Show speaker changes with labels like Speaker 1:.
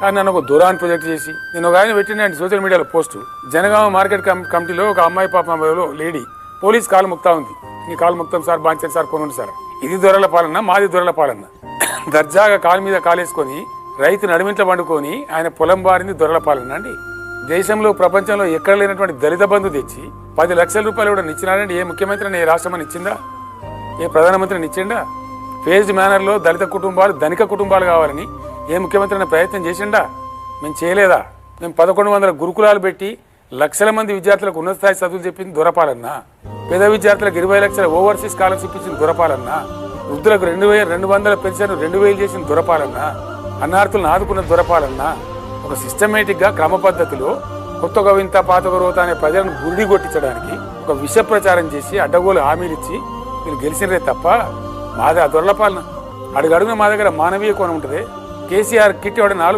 Speaker 1: కానీ నన్ను ఒక దూరాన్ని ప్రొజెక్ట్ చేసి నేను ఒక ఆయన పెట్టినండి సోషల్ మీడియాలో పోస్టు. జనగామ మార్కెట్ కమిటీలో ఒక అమ్మాయి పాప లేడీ పోలీస్ కాలు ముక్తా ఉంది. నీ కాలు ముక్తాం సార్, బాంచండి సార్, కొనండి సార్. ఇది దొరల పాలన, మాది దొరల పాలన. దర్జాగా కాలు మీద కాలేసుకొని రైతు నడుమింట్లో పండుకొని ఆయన పొలం బారింది దొరల పాలన అండి. దేశంలో ప్రపంచంలో ఎక్కడ లేనటువంటి దళిత బంధు తెచ్చి 10 లక్షల రూపాయలు కూడా ఇచ్చినారండి. ఏ ముఖ్యమంత్రిని, ఏ రాష్ట్రమని ఇచ్చిందా? ఏ ప్రధానమంత్రిని ఇచ్చిండా? ఫేజ్డ్ మేనర్లో దళిత కుటుంబాలు ధనిక కుటుంబాలు కావాలని ఏ ముఖ్యమంత్రి ప్రయత్నం చేసిండా? మేము చేయలేదా? మేము 1100 గురుకులాలు పెట్టి లక్షల మంది విద్యార్థులకు ఉన్నత స్థాయి చదువులు చెప్పింది దొరపాలన్నా? పేద విద్యార్థులకు 20 లక్షల ఓవర్సీస్ స్కాలర్షిప్ ఇచ్చింది దొరపాలన్నా? వృద్ధులకు 2200 పెన్షన్ 2000 చేసిన దొరపాలన్నా? అన్నార్థులను ఆదుకున్న దొరపాలన్నా? ఒక సిస్టమేటిక్గా క్రమ పద్ధతిలో కొత్తగా వింత పాతక రోత అనే ప్రజలను గురిడి కొట్టించడానికి ఒక విష ప్రచారం చేసి అడ్డగోలు హామీలు ఇచ్చి వీళ్ళు గెలిచినరే తప్ప మాది ఆ దొరల పాలన. అడుగడుగున మా దగ్గర మానవీయ కోణం ఉంటుంది. కేసీఆర్ కిట్ 4